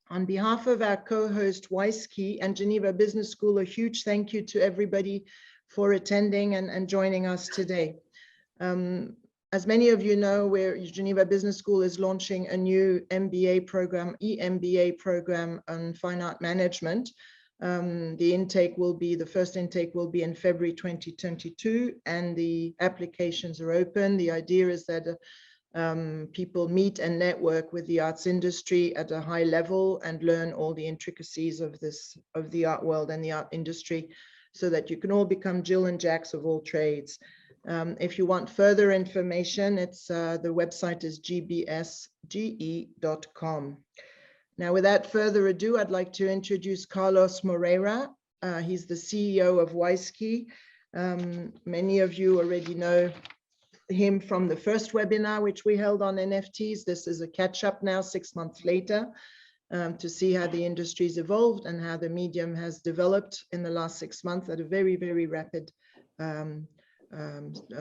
On behalf of our co-host WISeKEY and Geneva Business School, a huge thank you to everybody for attending and joining us today. As many of you know, Geneva Business School is launching a new MBA program, EMBA program on fine art management. The first intake will be in February 2022, and the applications are open. The idea is that people meet and network with the arts industry at a high level and learn all the intricacies of the art world and the art industry, so that you can all become Jill and Jacks of all trades. If you want further information, the website is gbsge.com. Now, without further ado, I'd like to introduce Carlos Moreira. He's the CEO of WISeKEY. Many of you already know him from the first webinar, which we held on NFTs. This is a catch-up now, 6 months later, to see how the industry's evolved and how the medium has developed in the last 6 months at a very, very rapid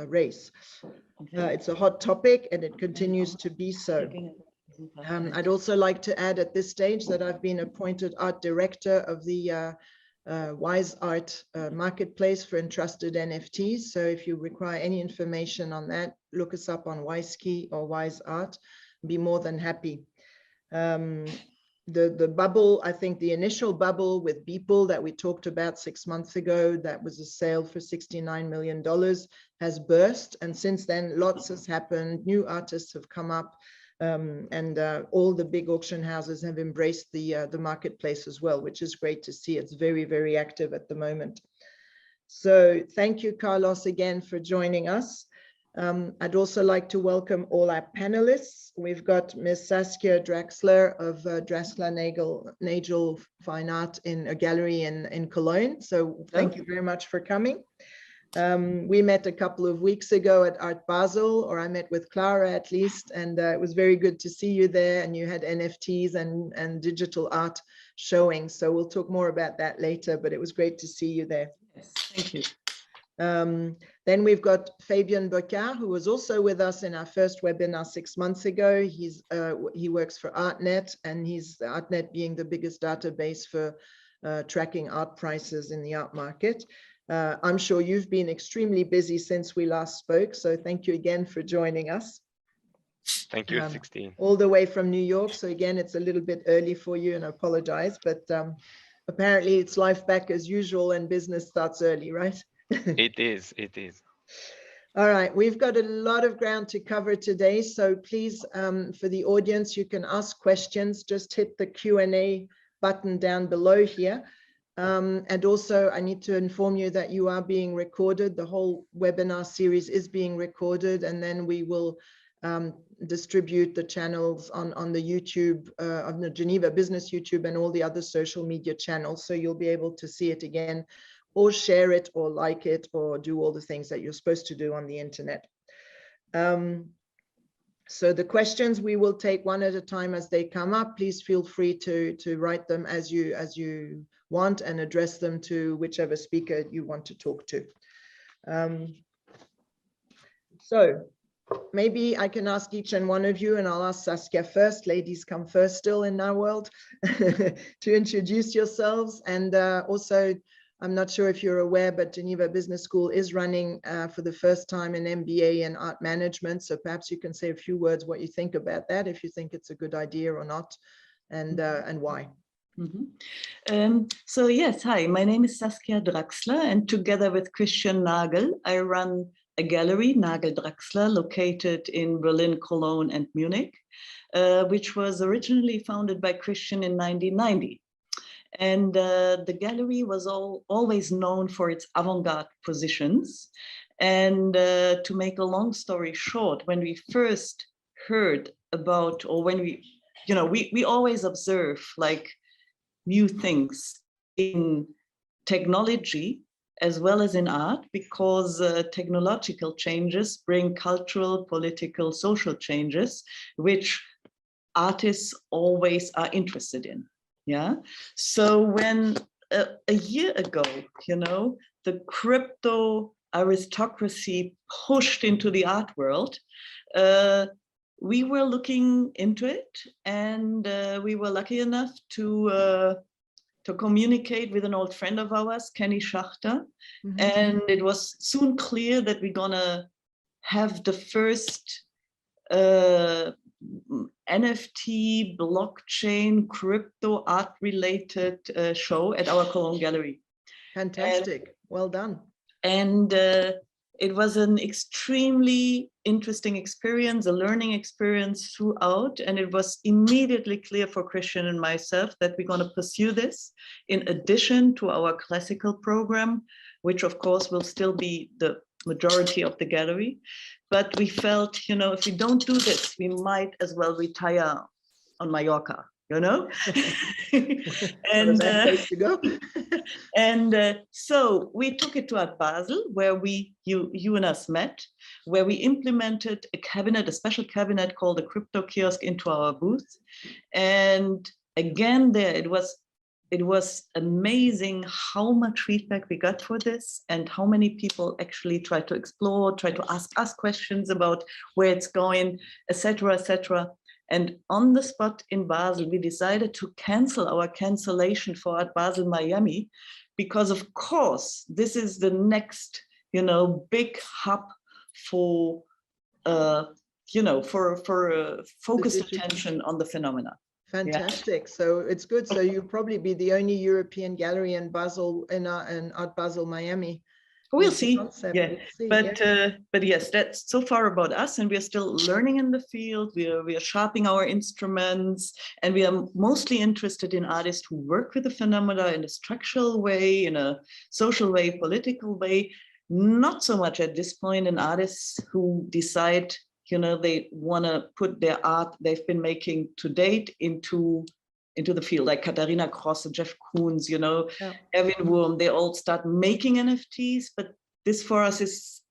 race. It's a hot topic and it continues to be so. I'd also like to add at this stage that I've been appointed art director of the WISe.ART marketplace for entrusted NFTs. So if you require any information on that, look us up on WISeKEY or WISe.ART. Be more than happy. The bubble, I think the initial bubble with Beeple that we talked about 6 months ago, that was a sale for $69 million, has burst. And since then, lots has happened. New artists have come up, and all the big auction houses have embraced the marketplace as well, which is great to see. It's very, very active at the moment. So thank you, Carlos, again for joining us. I'd also like to welcome all our panelists. We've got Ms. Saskia Draxler of Draxler Nagel Fine Art in a gallery in Cologne. So thank you very much for coming. We met a couple of weeks ago at Art Basel, or I met with Clara at least, and it was very good to see you there, and you had NFTs and digital art showing. So we'll talk more about that later, but it was great to see you there. Yes, thank you. Then we've got Fabian Bocart, who was also with us in our first webinar 6 months ago. He works for Artnet, and he's Artnet being the biggest database for tracking art prices in the art market. I'm sure you've been extremely busy since we last spoke, so thank you again for joining us. Thank you, Sixtine. All the way from New York, so again, it's a little bit early for you, and I apologize, but apparently it's life back as usual and business starts early, right? It is. All right, we've got a lot of ground to cover today, so please, for the audience, you can ask questions. Just hit the Q&A button down below here. And also, I need to inform you that you are being recorded. The whole webinar series is being recorded, and then we will distribute the channels on the YouTube, on the Geneva Business YouTube and all the other social media channels. So you'll be able to see it again, or share it, or like it, or do all the things that you're supposed to do on the internet. So the questions we will take one at a time as they come up. Please feel free to write them as you want and address them to whichever speaker you want to talk to. So maybe I can ask each and one of you, and I'll ask Saskia first. Ladies come first still in our world, to introduce yourselves. And also, I'm not sure if you're aware, but Geneva Business School is running for the first time an MBA in art management. So perhaps you can say a few words what you think about that, if you think it's a good idea or not, and why. So yes, hi, my name is Saskia Draxler, and together with Christian Nagel, I run a gallery, Nagel Draxler, located in Berlin, Cologne, and Munich, which was originally founded by Christian in 1990. And the gallery was always known for its avant-garde positions. And to make a long story short, when we first heard about, or when we always observe like new things in technology as well as in art, because technological changes bring cultural, political, social changes, which artists always are interested in. Yeah. So when a year ago, the crypto aristocracy pushed into the art world, we were looking into it, and we were lucky enough to communicate with an old friend of ours, Kenny Schachter. Mhm. And it was soon clear that we're gonna have the first NFT, blockchain, crypto art related show at our Cologne Gallery. Fantastic. Well done. And it was an extremely interesting experience, a learning experience throughout. And it was immediately clear for Christian and myself that we're going to pursue this in addition to our classical program, which of course will still be the majority of the gallery. But we felt, if we don't do this, we might as well retire on Mallorca, And that place to go. And so we took it to Art Basel, where you and us met, where we implemented a special cabinet called the Crypto Kiosk into our booth. And again, there it was amazing how much feedback we got for this and how many people actually try to explore, try to ask us questions about where it's going, etc., etc. And on the spot in Basel, we decided to cancel our cancellation for Art Basel Miami, because of course, this is the next, big hub for, for focused attention on the phenomena. Fantastic. Yeah. So it's good. So you'll probably be the only European gallery in Basel, in Art Basel Miami. We'll see. Yeah. But yes, that's so far about us, and we are still learning in the field. We are sharpening our instruments, and we are mostly interested in artists who work with the phenomena in a structural way, in a social way, political way. Not so much at this point in artists who decide, they want to put their art they've been making to date into the field, like Katharina Kross and Jeff Koons, Erwin Wurm. They all start making NFTs, but this for us is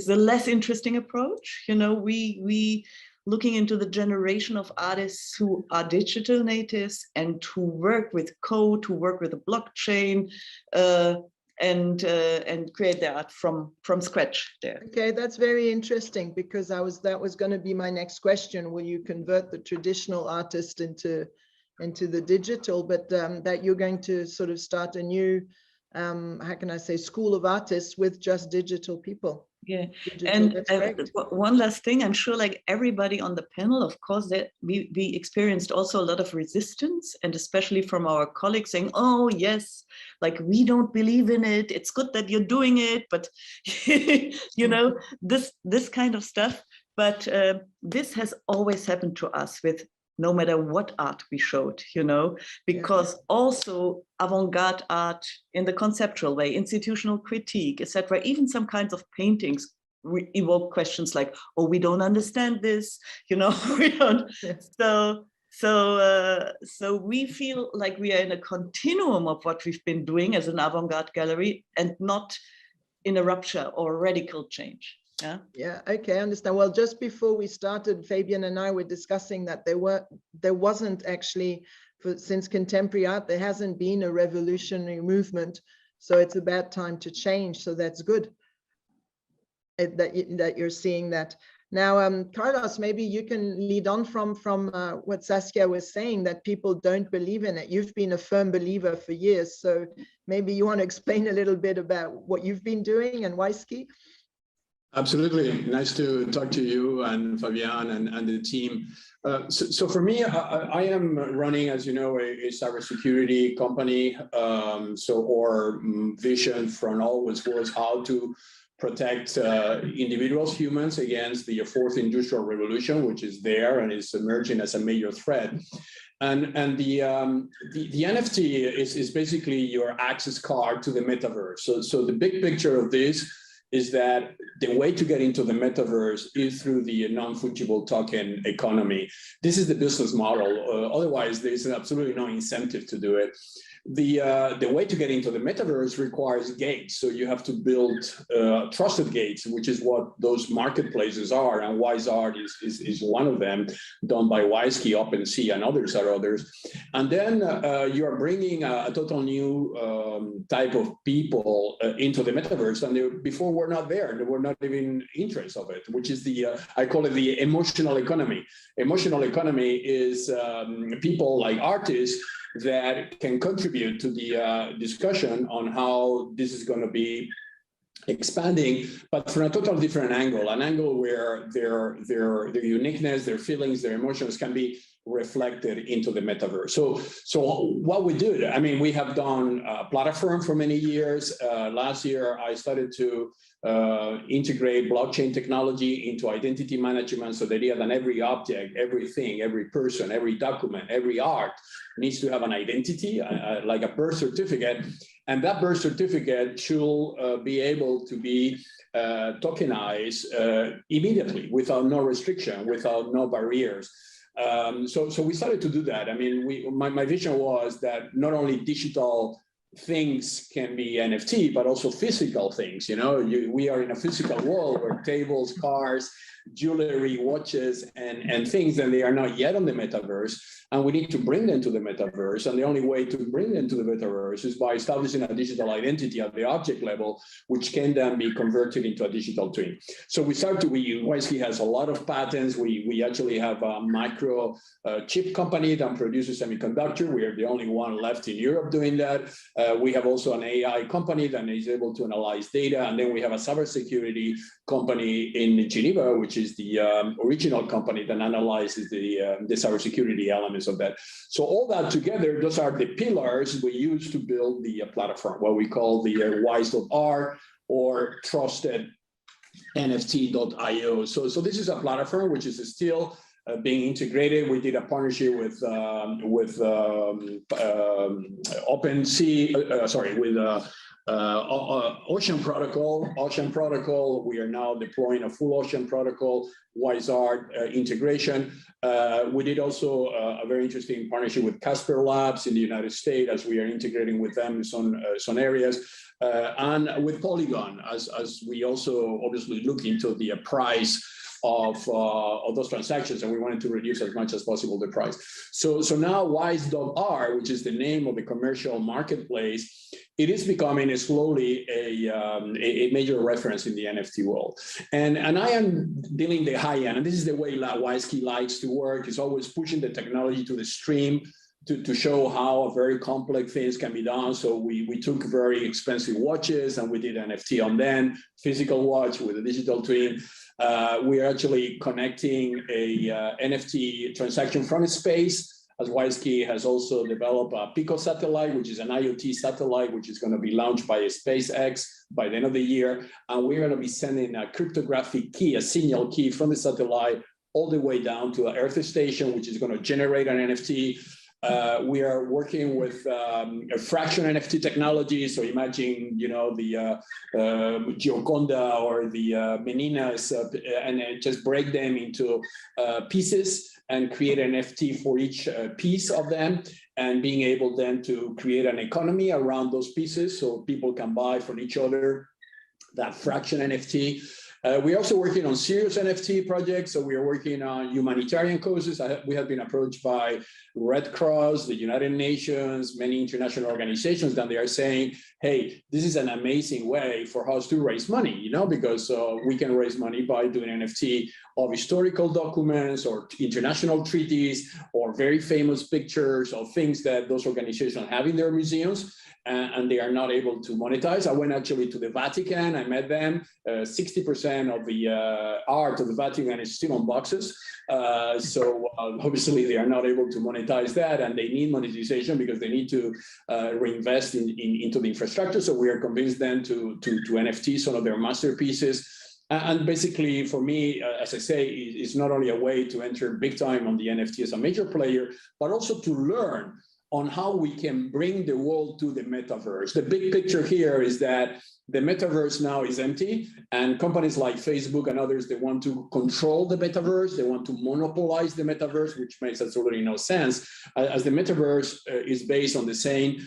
a less interesting approach. We looking into the generation of artists who are digital natives and who work with code, who work with a blockchain, and create their art from scratch there. Okay, that's very interesting, because that was going to be my next question. Will you convert the traditional artist into the digital, but that you're going to sort of start a new, how can I say, school of artists with just digital people? Yeah, and one last thing, I'm sure like everybody on the panel, of course, that we experienced also a lot of resistance, and especially from our colleagues saying, oh yes, like we don't believe in it, it's good that you're doing it, but this kind of stuff. But this has always happened to us with no matter what art we showed, because also avant-garde art in the conceptual way, institutional critique, etc., even some kinds of paintings evoke questions like, oh, we don't understand this, we don't. Yes. So we feel like we are in a continuum of what we've been doing as an avant-garde gallery, and not in a rupture or radical change. Yeah. Okay, I understand. Well, just before we started, Fabian and I were discussing that there wasn't actually, since contemporary art, there hasn't been a revolutionary movement. So it's about time to change. So that's good that you're seeing that. Now, Carlos, maybe you can lead on from what Saskia was saying, that people don't believe in it. You've been a firm believer for years. So maybe you want to explain a little bit about what you've been doing and WISeKEY. Absolutely. Nice to talk to you and Fabian and the team. So for me, I am running, as you know, a cybersecurity company. Our vision from always was how to protect individuals, humans, against the fourth industrial revolution, which is there and is emerging as a major threat. And the NFT is basically your access card to the metaverse. So the big picture of this is that the way to get into the metaverse is through the non-fungible token economy. This is the business model. Otherwise, there's absolutely no incentive to do it. The way to get into the metaverse requires gates. So you have to build trusted gates, which is what those marketplaces are. And WISe.ART is one of them, done by WISeKEY, OpenSea, and others are others. And then you are bringing a total new type of people into the metaverse. And before were not there. They were not even interest of it, which is the, I call it the emotional economy. Emotional economy is people like artists that can contribute to the discussion on how this is going to be expanding, but from a totally different angle, an angle where their uniqueness, their feelings, their emotions can be reflected into the metaverse. So what we do, I mean, we have done a platform for many years. Last year, I started to integrate blockchain technology into identity management. So the idea that every object, everything, every person, every document, every art needs to have an identity, like a birth certificate. And that birth certificate should be able to be tokenized immediately without no restriction, without no barriers. So we started to do that. I mean, my vision was that not only digital things can be NFT, but also physical things. You know, we are in a physical world where tables, cars, jewelry, watches, and things, and they are not yet on the metaverse. And we need to bring them to the metaverse. And the only way to bring them to the metaverse is by establishing a digital identity at the object level, which can then be converted into a digital twin. So WISeKEY has a lot of patents. We actually have a micro chip company that produces semiconductor. We are the only one left in Europe doing that. We have also an AI company that is able to analyze data. And then we have a cybersecurity company in Geneva, which is the original company that analyzes the cybersecurity elements of that. So all that together, those are the pillars we use to build the platform, what we call the WISe.ART or trusted NFT.io. So this is a platform which is still being integrated. We did a partnership with Ocean Protocol. Ocean Protocol, we are now deploying a full Ocean Protocol WISe.ART integration. We did also a very interesting partnership with Casper Labs in the United States, as we are integrating with them in some areas, and with Polygon, as we also obviously look into the price of those transactions, and we wanted to reduce as much as possible the price. So now WISe.ART, which is the name of the commercial marketplace, it is becoming slowly a major reference in the NFT world. And I am dealing the high end, and this is the way WISeKEY likes to work, is always pushing the technology to the stream to show how very complex things can be done. So we took very expensive watches and we did NFT on them, physical watch with a digital twin. We are actually connecting a NFT transaction from space, as WISeKEY has also developed a Pico satellite, which is an IoT satellite, which is going to be launched by SpaceX by the end of the year. And we're going to be sending a cryptographic key, a signal key from the satellite all the way down to an Earth station, which is going to generate an NFT. We are working with a fraction NFT technology. So imagine, you know, the Gioconda or the Meninas, and just break them into pieces and create an NFT for each piece of them, and being able then to create an economy around those pieces so people can buy from each other that fraction NFT. We're also working on serious NFT projects. So we are working on humanitarian causes. We have been approached by Red Cross, the United Nations, many international organizations, that they are saying, hey, this is an amazing way for us to raise money, you know, because we can raise money by doing NFT of historical documents or international treaties or very famous pictures of things that those organizations have in their museums. And they are not able to monetize. I went actually to the Vatican, I met them. 60% of the art of the Vatican is still on boxes. So obviously they are not able to monetize that, and they need monetization because they need to reinvest into the infrastructure. So we are convinced them to NFT some of their masterpieces. And basically, for me, as I say, it's not only a way to enter big time on the NFT as a major player, but also to learn on how we can bring the world to the metaverse. The big picture here is that the metaverse now is empty, and companies like Facebook and others, they want to control the metaverse. They want to monopolize the metaverse, which makes absolutely no sense, as the metaverse is based on the same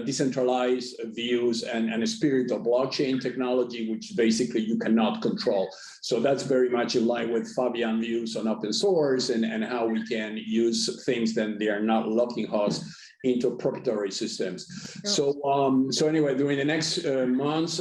decentralized views and a spirit of blockchain technology, which basically you cannot control. So that's very much in line with Fabian views on open source and how we can use things that they are not locking us into proprietary systems. Yeah. So anyway, during the next months,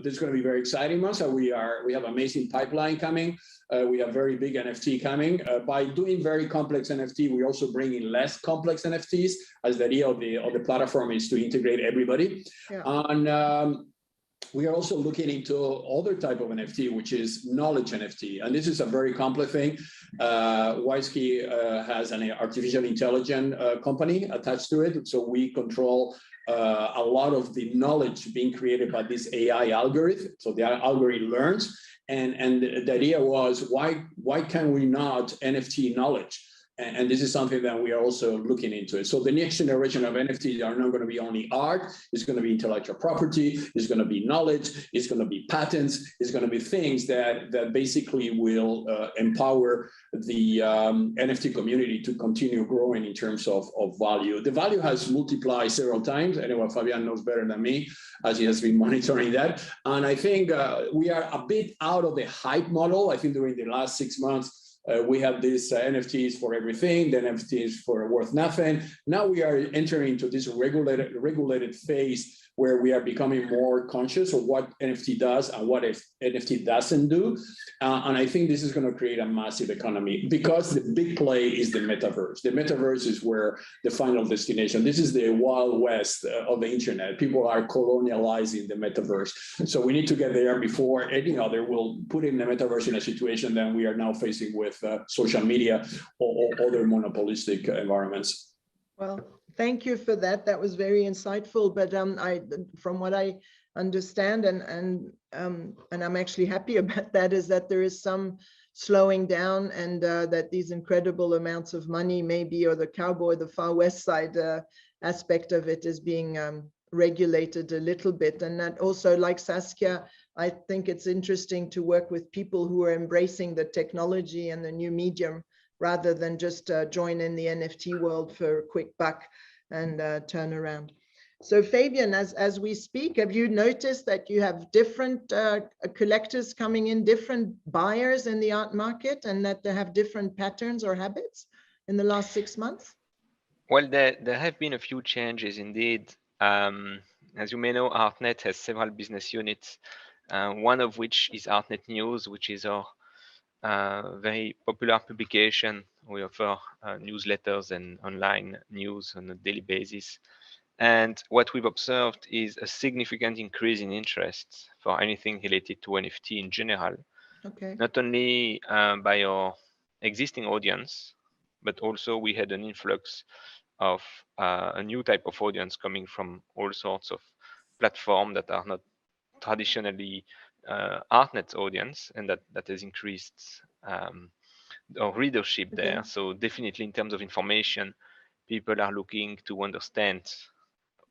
there's going to be very exciting months. We have amazing pipeline coming. We have very big NFT coming. By doing very complex NFT, we also bring in less complex NFTs, as the idea of the platform is to integrate everybody. Yeah. And we are also looking into other type of NFT, which is knowledge NFT. And this is a very complex thing. WISeKEY has an artificial intelligence company attached to it. So we control a lot of the knowledge being created by this AI algorithm. So the algorithm learns. And the idea was, why can we not NFT knowledge? And this is something that we are also looking into it. So the next generation of NFTs are not going to be only art, it's going to be intellectual property, it's going to be knowledge, it's going to be patents, it's going to be things that basically will empower the NFT community to continue growing in terms of value. The value has multiplied several times. Anyway, Fabian knows better than me, as he has been monitoring that. And I think we are a bit out of the hype model. I think during the last 6 months, we have these NFTs for everything, the NFTs for worth nothing. Now we are entering into this regulated phase where we are becoming more conscious of what NFT does and what NFT doesn't do. And I think this is going to create a massive economy, because the big play is the metaverse. The metaverse is where the final destination. This is the Wild West of the internet. People are colonializing the metaverse. So we need to get there before any other will put in the metaverse in a situation that we are now facing with social media or other monopolistic environments. Well, thank you for that. That was very insightful. But from what I understand, and I'm actually happy about that, is that there is some slowing down, and that these incredible amounts of money, maybe, or the cowboy, the far west side aspect of it, is being regulated a little bit. And that also, like Saskia, I think it's interesting to work with people who are embracing the technology and the new medium, rather than just join in the NFT world for a quick buck and turn around. So Fabian, as we speak, have you noticed that you have different collectors coming in, different buyers in the art market, and that they have different patterns or habits in the last 6 months? Well, there have been a few changes indeed. As you may know, Artnet has several business units, one of which is Artnet News, which is our very popular publication. We offer newsletters and online news on a daily basis. And what we've observed is a significant increase in interest for anything related to NFT in general. Okay. Not only by our existing audience, but also we had an influx of a new type of audience coming from all sorts of platforms that are not traditionally Artnet's audience, and that has increased our readership there. So definitely in terms of information, people are looking to understand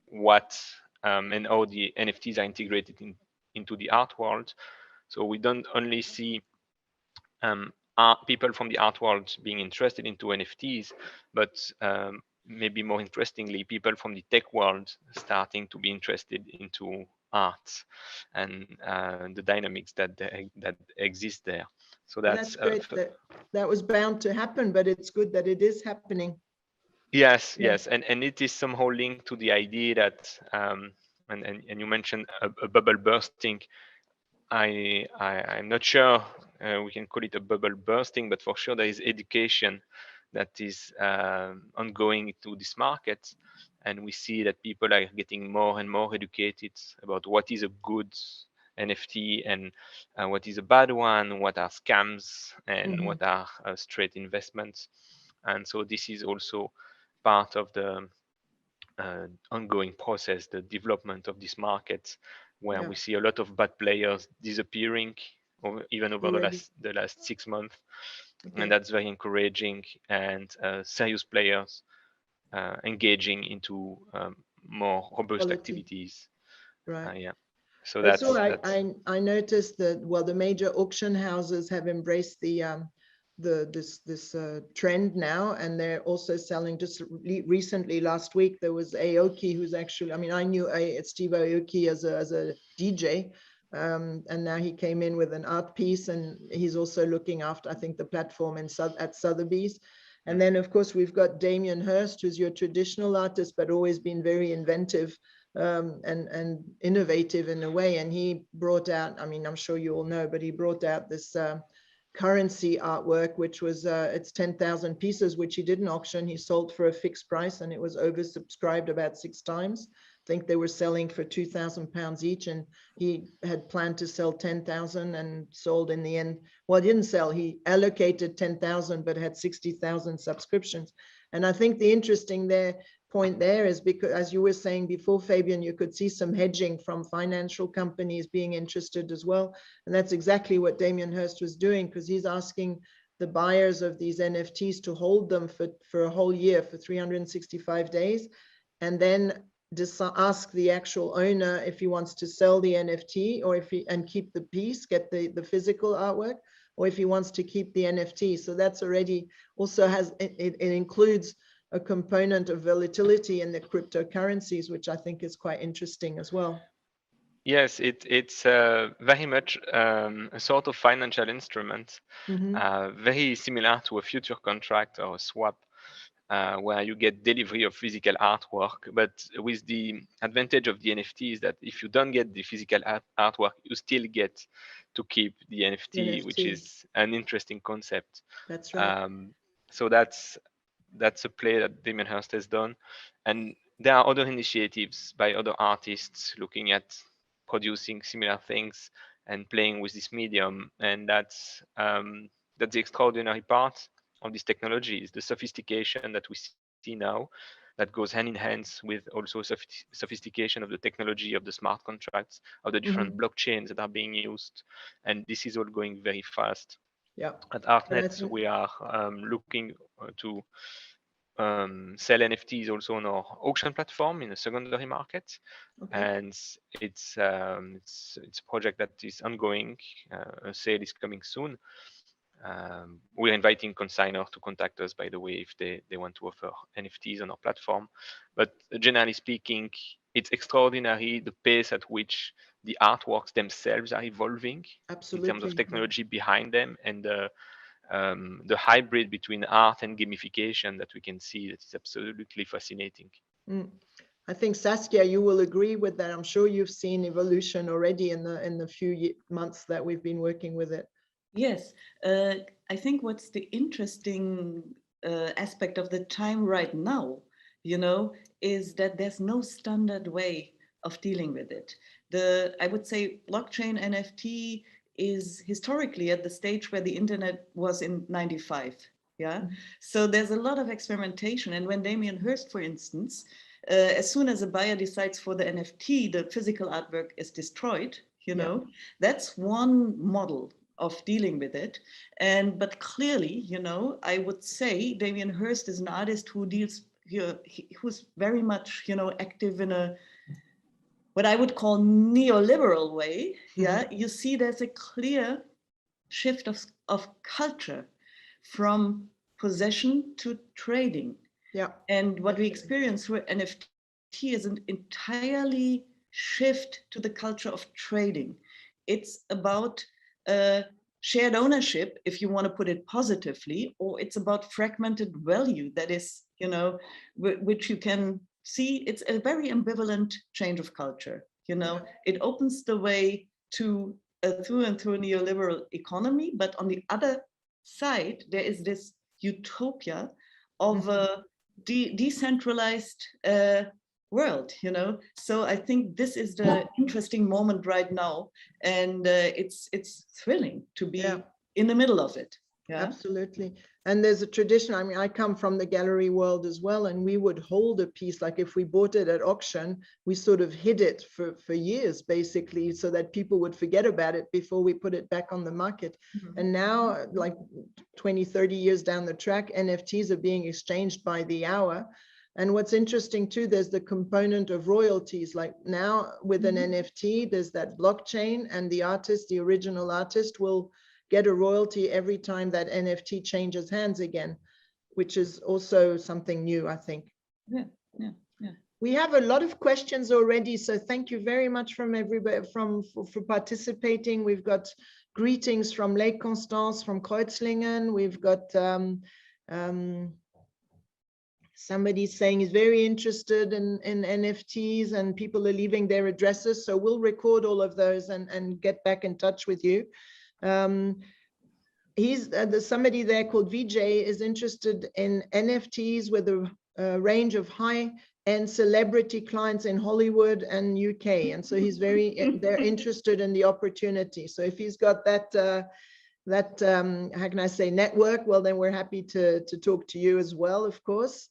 what and how the NFTs are integrated into the art world. So we don't only see people from the art world being interested into NFTs, but maybe more interestingly, people from the tech world starting to be interested into art and the dynamics that exist there. So that's great. That was bound to happen, but it's good that it is happening. Yes, yes, and it is somehow linked to the idea that and you mentioned a bubble bursting. I'm not sure we can call it a bubble bursting, but for sure there is education that is ongoing to this market, and we see that people are getting more and more educated about what is a good NFT and what is a bad one, what are scams, and what are straight investments. And so this is also part of the ongoing process, the development of this market, where we see a lot of bad players disappearing, even over the last 6 months, and that's very encouraging. And serious players engaging into more robust activities. Right. Yeah. So that's all right. I noticed that the major auction houses have embraced this trend now, and they're also selling. Just recently, last week, there was Aoki, who's actually, I knew Steve Aoki as a DJ, and now he came in with an art piece, and he's also looking after, I think, the platform at Sotheby's. And then, of course, we've got Damien Hirst, who's your traditional artist, but always been very inventive and innovative in a way. And he brought out, I mean, I'm sure you all know, but he brought out this currency artwork, which was, it's 10,000 pieces, which he didn't auction. He sold for a fixed price, and it was oversubscribed about 6 times. I think they were selling for £2,000 each, and he had planned to sell 10,000 and sold in the end. Well, he didn't sell, he allocated 10,000, but had 60,000 subscriptions. And I think the interesting point there is because, as you were saying before, Fabian, you could see some hedging from financial companies being interested as well. And that's exactly what Damien Hirst was doing, because he's asking the buyers of these NFTs to hold them for a whole year, for 365 days, and then ask the actual owner if he wants to sell the NFT, or if he, and keep the piece, get the physical artwork, or if he wants to keep the NFT. So that's already also has, it includes a component of volatility in the cryptocurrencies, which I think is quite interesting as well. Yes, it's very much a sort of financial instrument, very similar to a future contract or a swap, where you get delivery of physical artwork, but with the advantage of the NFT is that if you don't get the physical artwork, you still get to keep the NFT, which is an interesting concept. That's right. So that's a play that Damien Hirst has done, and there are other initiatives by other artists looking at producing similar things and playing with this medium, and that's the extraordinary part of this technology, is the sophistication that we see now, that goes hand in hand with also sophistication of the technology of the smart contracts, of the different blockchains that are being used, and this is all going very fast. Yeah. At Artnet, we are looking to sell NFTs also on our auction platform in the secondary market, and it's a project that is ongoing. A sale is coming soon. We're inviting consignors to contact us, by the way, if they want to offer NFTs on our platform. But generally speaking, it's extraordinary the pace at which the artworks themselves are evolving. Absolutely. In terms of technology behind them, and the hybrid between art and gamification that we can see, that is absolutely fascinating. I think, Saskia, you will agree with that. I'm sure you've seen evolution already in the few months that we've been working with it. Yes, I think what's the interesting aspect of the time right now, you know, is that there's no standard way of dealing with it. I would say blockchain NFT is historically at the stage where the internet was in '95. Yeah, so there's a lot of experimentation. And when Damien Hirst, for instance, as soon as a buyer decides for the NFT, the physical artwork is destroyed, you know, that's one model of dealing with it. But clearly, you know, I would say Damien Hirst is an artist who deals, who's very much, you know, active in a, what I would call neoliberal way. Yeah, you see there's a clear shift of culture from possession to trading. Yeah. And what we experience through NFT is an entirely shift to the culture of trading. It's about shared ownership, if you want to put it positively, or it's about fragmented value that is, you know, which you can see. It's a very ambivalent change of culture. You know, it opens the way to through and through a neoliberal economy, but on the other side, there is this utopia of a decentralized world, you know. So I think this is the interesting moment right now, and it's thrilling to be in the middle of it. Yeah, absolutely. And there's a tradition. I mean, I come from the gallery world as well, and we would hold a piece, like if we bought it at auction, we sort of hid it for years, basically, so that people would forget about it before we put it back on the market. And now, like 20, 30 years down the track, NFTs are being exchanged by the hour. And what's interesting too, there's the component of royalties. Like now with an NFT, there's that blockchain, and the artist, the original artist, will get a royalty every time that NFT changes hands again, which is also something new, I think. Yeah. We have a lot of questions already, so thank you very much from everybody for participating. We've got greetings from Lake Constance, from Kreuzlingen. We've got Somebody's saying he's very interested in NFTs, and people are leaving their addresses. So we'll record all of those and get back in touch with you. There's somebody there called VJ is interested in NFTs with a range of high-end celebrity clients in Hollywood and UK. And so he's they're interested in the opportunity. So if he's got that, how can I say, network, well, then we're happy to talk to you as well, of course.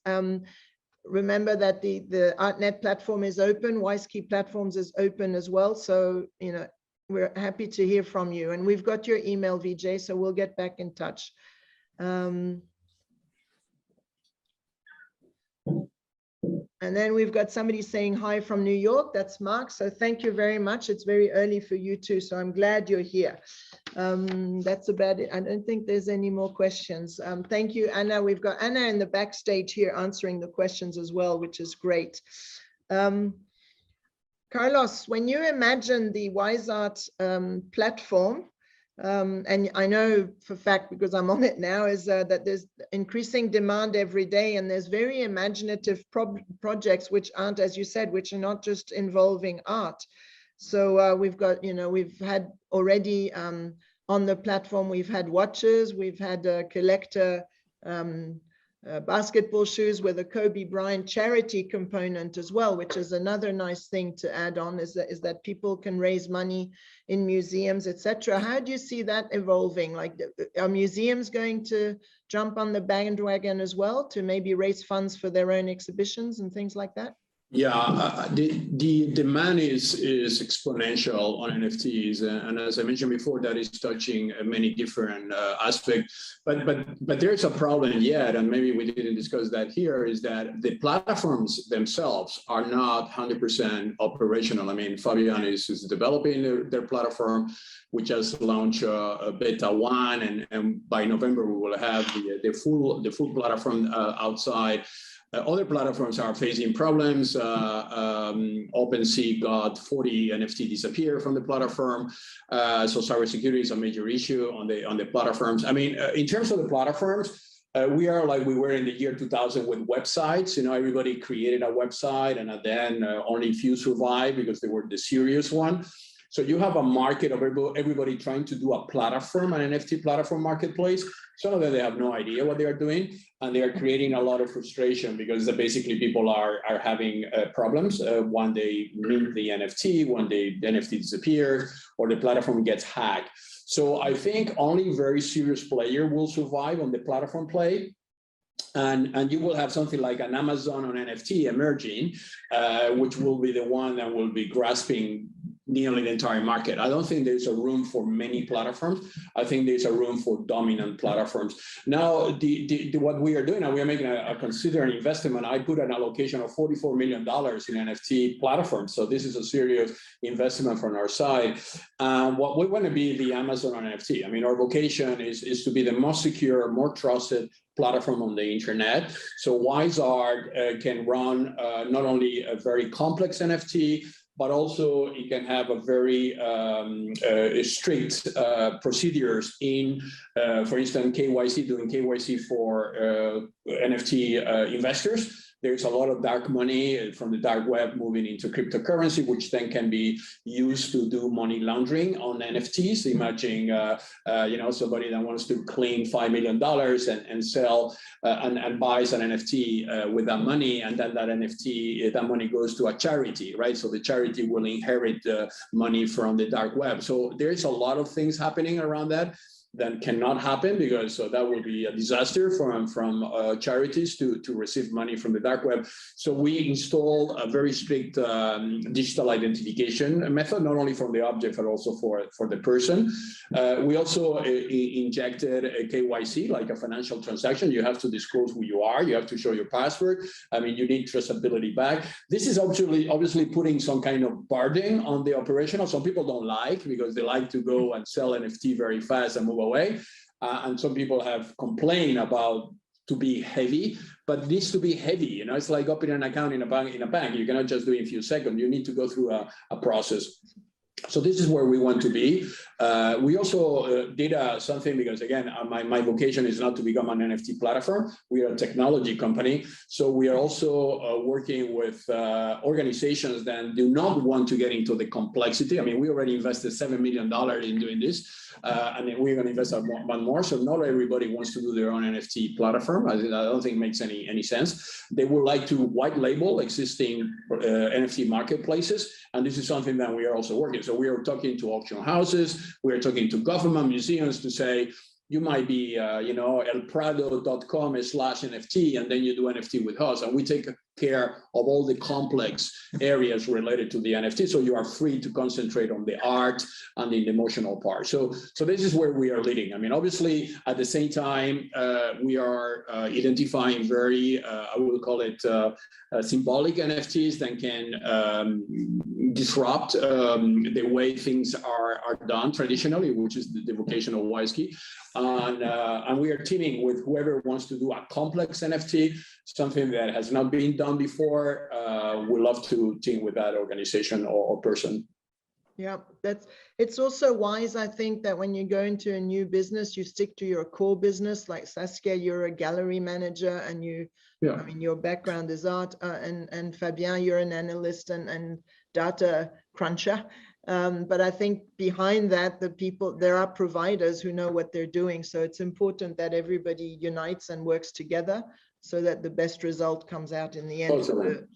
Remember that the Artnet platform is open, WISeKEY platforms is open as well. So, you know, we're happy to hear from you. And we've got your email, VJ, so we'll get back in touch. And then we've got somebody saying hi from New York. That's Mark. So thank you very much. It's very early for you too. So I'm glad you're here. That's about it. I don't think there's any more questions. Thank you, Anna. We've got Anna in the backstage here answering the questions as well, which is great. Carlos, when you imagine the WISe.ART platform, and I know for fact, because I'm on it now, is that there's increasing demand every day, and there's very imaginative projects which aren't, as you said, which are not just involving art. So we've got, you know, we've had already on the platform, we've had watches, we've had a collector basketball shoes with a Kobe Bryant charity component as well, which is another nice thing to add on, is that people can raise money in museums, etc. How do you see that evolving? Like, are museums going to jump on the bandwagon as well to maybe raise funds for their own exhibitions and things like that? Yeah, the demand is exponential on NFTs, and as I mentioned before, that is touching many different aspects. But there's a problem yet, and maybe we didn't discuss that here, is that the platforms themselves are not 100% operational. I mean, Fabian is developing their platform. We just launched a beta 1, and by November we will have the full platform outside. Other platforms are facing problems. OpenSea got 40 NFT disappear from the platform. So cybersecurity is a major issue on the platforms. I mean, in terms of the platforms, we are like we were in the year 2000 with websites. You know, everybody created a website, and then only few survived because they were the serious one. So you have a market of everybody trying to do a platform, an NFT platform marketplace. Some of them, they have no idea what they are doing, and they are creating a lot of frustration because basically people are having problems. One day mint the NFT, one day the NFT disappears, or the platform gets hacked. So I think only very serious player will survive on the platform play. And you will have something like an Amazon on NFT emerging, which will be the one that will be grasping nearly the entire market. I don't think there's a room for many platforms. I think there's a room for dominant platforms. Now, what we are doing, now we are making a considered investment. I put an allocation of $44 million in NFT platforms. So this is a serious investment from our side. What we want to be the Amazon on NFT. I mean, our vocation is to be the most secure, more trusted platform on the internet. So WISe.ART can run not only a very complex NFT, but also it can have a very strict procedures in, for instance, KYC, doing KYC for NFT investors. There's a lot of dark money from the dark web moving into cryptocurrency, which then can be used to do money laundering on NFTs. Imagine, you know, somebody that wants to clean $5 million and sell and buys an NFT with that money, and then that NFT, that money goes to a charity, right? So the charity will inherit money from the dark web. So there's a lot of things happening around that cannot happen, because that will be a disaster from charities to receive money from the dark web. So we install a very strict digital identification method, not only from the object, but also for the person. We also injected a KYC, like a financial transaction. You have to disclose who you are. You have to show your password. I mean, you need traceability back. This is obviously putting some kind of burden on the operational. Some people don't like, because they like to go and sell NFT very fast and move away. And some people have complained about to be heavy, but it needs to be heavy. You know, it's like opening an account in a bank. You cannot just do it in a few seconds. You need to go through a process. So this is where we want to be. We also did something because, again, my vocation is not to become an NFT platform. We are a technology company. So we are also working with organizations that do not want to get into the complexity. I mean, we already invested $7 million in doing this, and then we're going to invest one more. So not everybody wants to do their own NFT platform. I don't think it makes any sense. They would like to white label existing NFT marketplaces. And this is something that we are also working. So we are talking to auction houses, we are talking to government museums to say, you might be, elprado.com/NFT, and then you do NFT with us, and we take care of all the complex areas related to the NFT. So you are free to concentrate on the art and the emotional part. So this is where we are leading. I mean, obviously, at the same time, we are identifying very, I will call it symbolic NFTs that can disrupt the way things are done traditionally, which is the vocation of WISeKEY. And we are teaming with whoever wants to do a complex NFT, something that has not been done before. We love to team with that organization or person. Yeah, it's also wise, I think, that when you go into a new business, you stick to your core business. Like Saskia, you're a gallery manager, and I mean, your background is art, and Fabian, you're an analyst and data cruncher. But I think behind that, there are providers who know what they're doing. So it's important that everybody unites and works together so that the best result comes out in the end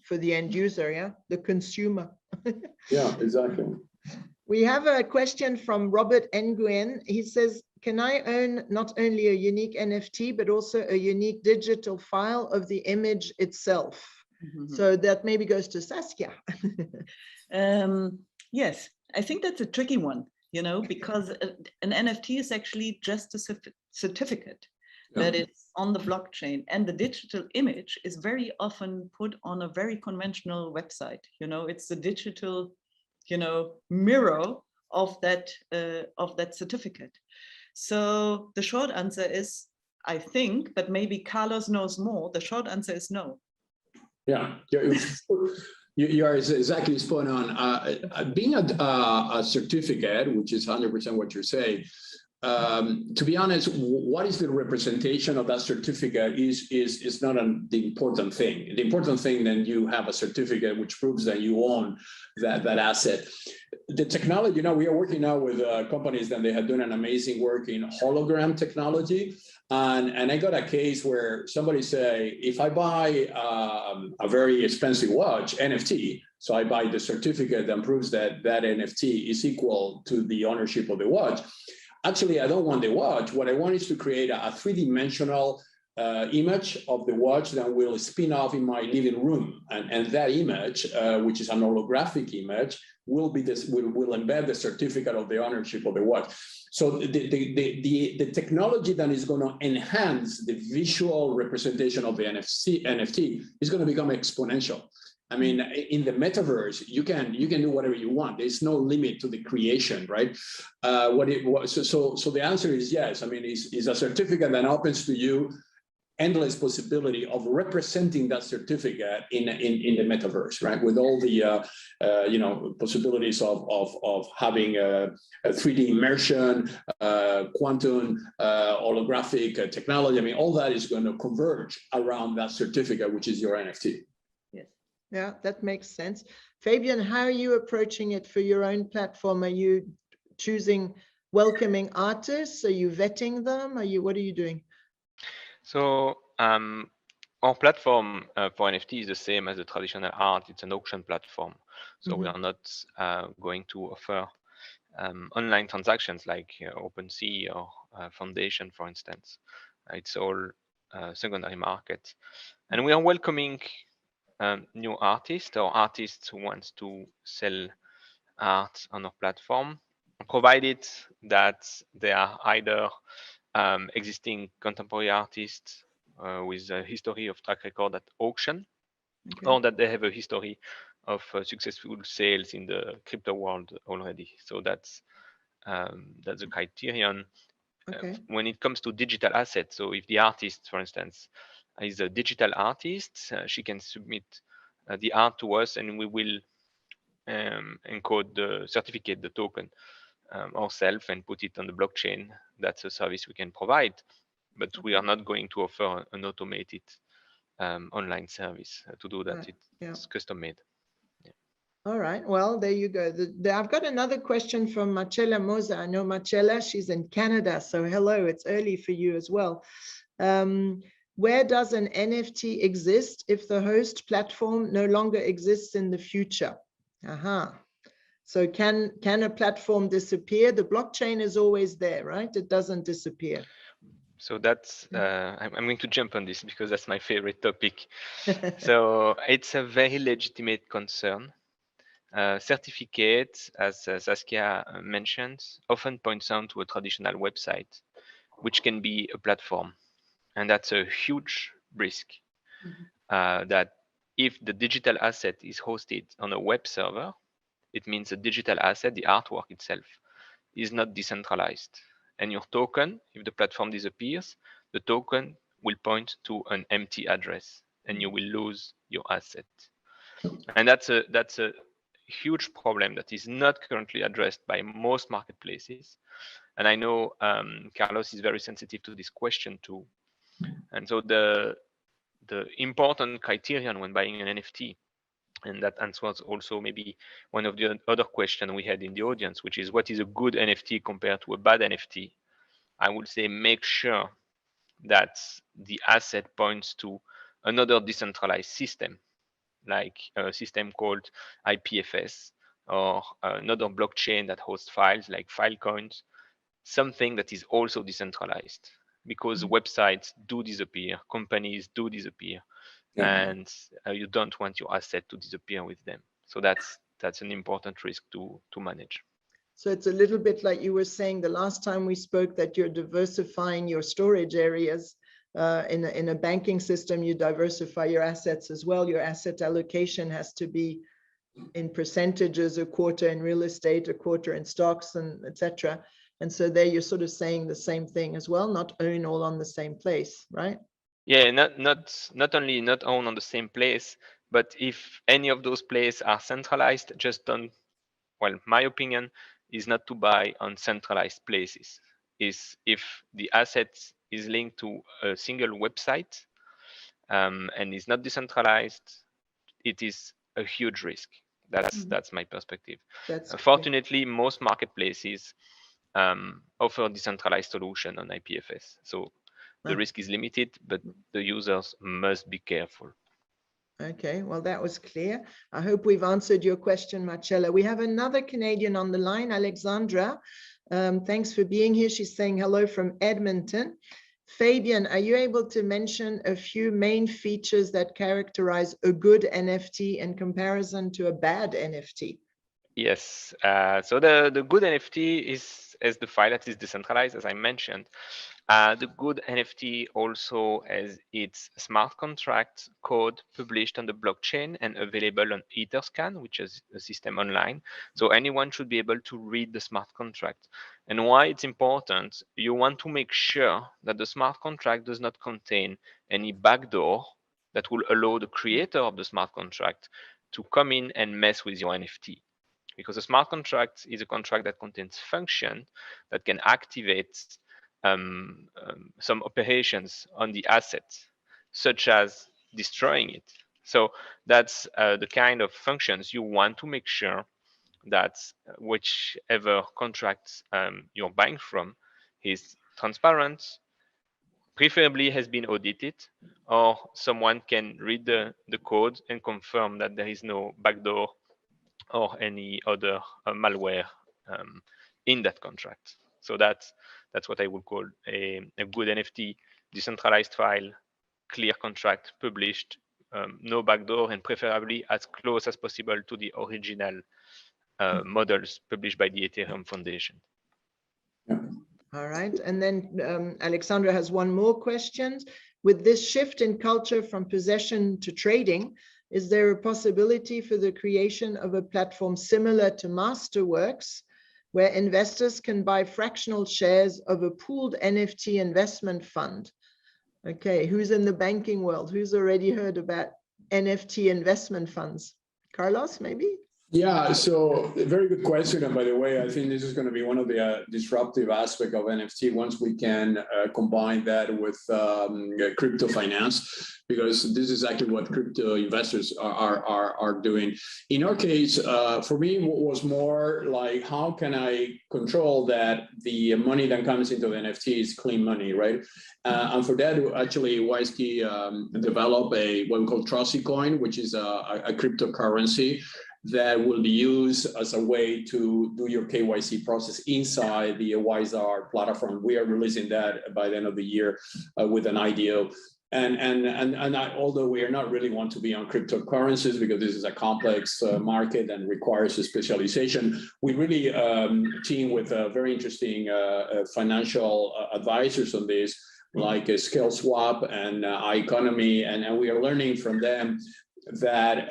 for the end user, the consumer. Yeah, exactly. We have a question from Robert Nguyen. He says, can I own not only a unique NFT, but also a unique digital file of the image itself? Mm-hmm. So that maybe goes to Saskia. Yes, I think that's a tricky one, because an NFT is actually just a certificate that is on the blockchain, and the digital image is very often put on a very conventional website. It's the digital, mirror of that certificate. So the short answer is, I think, but maybe Carlos knows more. The short answer is no. Yeah. You are exactly spot on. Being a certificate, which is 100% what you're saying, to be honest, what is the representation of that certificate is not the important thing. The important thing then you have a certificate which proves that you own that asset. The technology, we are working now with companies that they have done an amazing work in hologram technology. And I got a case where somebody say, if I buy a very expensive watch, NFT, so I buy the certificate that proves that NFT is equal to the ownership of the watch. Actually, I don't want the watch. What I want is to create a three-dimensional image of the watch that will spin off in my living room. And that image, which is an holographic image, will embed the certificate of the ownership of the watch. So the technology that is going to enhance the visual representation of the NFT is going to become exponential. I mean, in the metaverse, you can do whatever you want. There's no limit to the creation, right? So the answer is yes. I mean, it's a certificate that opens to you endless possibility of representing that certificate in the metaverse, right? With all the possibilities of having a 3D immersion, quantum, holographic technology. I mean, all that is going to converge around that certificate, which is your NFT. Yeah, that makes sense. Fabian, how are you approaching it for your own platform? Are you choosing welcoming artists? Are you vetting them? What are you doing? So our platform for NFT is the same as the traditional art. It's an auction platform. So we are not going to offer online transactions like OpenSea or Foundation, for instance. It's all secondary market. And we are welcoming new artists or artists who want to sell art on our platform, provided that they are either existing contemporary artists with a history of track record at auction, or that they have a history of successful sales in the crypto world already. So that's the criterion. When it comes to digital assets, so if the artist, for instance, is a digital artist, she can submit the art to us, and we will encode the certificate, the token ourselves and put it on the blockchain. That's a service we can provide, but we are not going to offer an automated online service to do that. Right. It's custom made. All right, well, there you go. I've got another question from Marcella Moza. I know Marcella, she's in Canada, so hello, it's early for you as well. Where does an NFT exist if the host platform no longer exists in the future? So can a platform disappear? The blockchain is always there, right? It doesn't disappear. So that's, I'm going to jump on this because that's my favorite topic. So it's a very legitimate concern. Certificates, as Saskia mentioned, often points out to a traditional website, which can be a platform. And that's a huge risk that if the digital asset is hosted on a web server, it means the digital asset, the artwork itself, is not decentralized. And your token, if the platform disappears, the token will point to an empty address and you will lose your asset. And that's a huge problem that is not currently addressed by most marketplaces. And I know Carlos is very sensitive to this question too. And so the important criterion when buying an NFT, and that answers also maybe one of the other questions we had in the audience, which is what is a good NFT compared to a bad NFT? I would say make sure that the asset points to another decentralized system, like a system called IPFS, or another blockchain that hosts files like Filecoins, something that is also decentralized, because websites do disappear, companies do disappear, and you don't want your asset to disappear with them. So that's an important risk to manage. So it's a little bit like you were saying the last time we spoke, that you're diversifying your storage areas. In a banking system, you diversify your assets as well. Your asset allocation has to be in percentages, a quarter in real estate, a quarter in stocks, and etc. And so there you're sort of saying the same thing as well, not own all on the same place, right? Yeah, not only not own on the same place, but if any of those places are centralized, just don't, well, my opinion is not to buy on centralized places. Is if the asset is linked to a single website and is not decentralized, it is a huge risk. That's my perspective. Fortunately, most marketplaces offer decentralized solution on IPFS. So the risk is limited, but the users must be careful. Okay, well, that was clear. I hope we've answered your question, Marcella. We have another Canadian on the line, Alexandra. Thanks for being here. She's saying hello from Edmonton. Fabian, are you able to mention a few main features that characterize a good NFT in comparison to a bad NFT? Yes, so the good NFT is as the file that is decentralized, as I mentioned. The good NFT also has its smart contract code published on the blockchain and available on Etherscan, which is a system online. So anyone should be able to read the smart contract. And why it's important, you want to make sure that the smart contract does not contain any backdoor that will allow the creator of the smart contract to come in and mess with your NFT. Because a smart contract is a contract that contains function that can activate some operations on the asset, such as destroying it. So that's the kind of functions you want to make sure that whichever contract you're buying from is transparent, preferably has been audited, or someone can read the code and confirm that there is no backdoor or any other malware in that contract. So that's what I would call a good NFT: decentralized file, clear contract published, no backdoor, and preferably as close as possible to the original models published by the Ethereum Foundation. All right, and then Alexandra has one more question. With this shift in culture from possession to trading, is there a possibility for the creation of a platform similar to Masterworks, where investors can buy fractional shares of a pooled NFT investment fund? Okay, who's in the banking world? Who's already heard about NFT investment funds? Carlos, maybe? Yeah, so very good question. And by the way, I think this is going to be one of the disruptive aspects of NFT once we can combine that with crypto finance, because this is actually what crypto investors are doing. In our case, for me, what was more like, how can I control that the money that comes into the NFT is clean money, right? And for that, actually, WISeKEY developed what we call Trusty Coin, which is a cryptocurrency that will be used as a way to do your KYC process inside the WISe.ART platform. We are releasing that by the end of the year with an IDO. Although we are not really want to be on cryptocurrencies because this is a complex market and requires a specialization, we really team with very interesting financial advisors on this, like Scale Swap and iEconomy, and we are learning from them that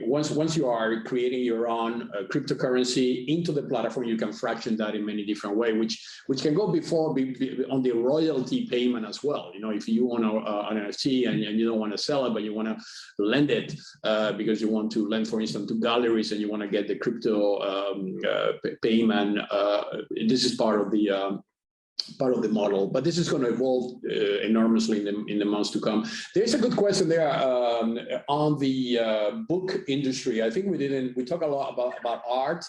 once you are creating your own cryptocurrency into the platform, you can fraction that in many different ways, which can go on the royalty payment as well. You know, if you own an NFT and you don't want to sell it, but you want to lend it because you want to lend, for instance, to galleries and you want to get the crypto payment, this is part of the model, but this is going to evolve enormously in the months to come. There's a good question there on the book industry. I think we talk a lot about art,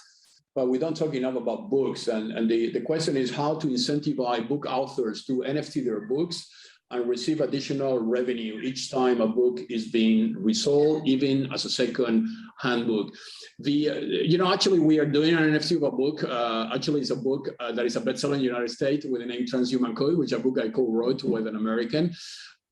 but we don't talk enough about books. And the question is how to incentivize book authors to NFT their books and receive additional revenue each time a book is being resold, even as a second-hand book. Actually, we are doing an NFT of a book. Actually, it's a book that is a bestseller in the United States with the name Transhuman Code, which is a book I co-wrote with an American.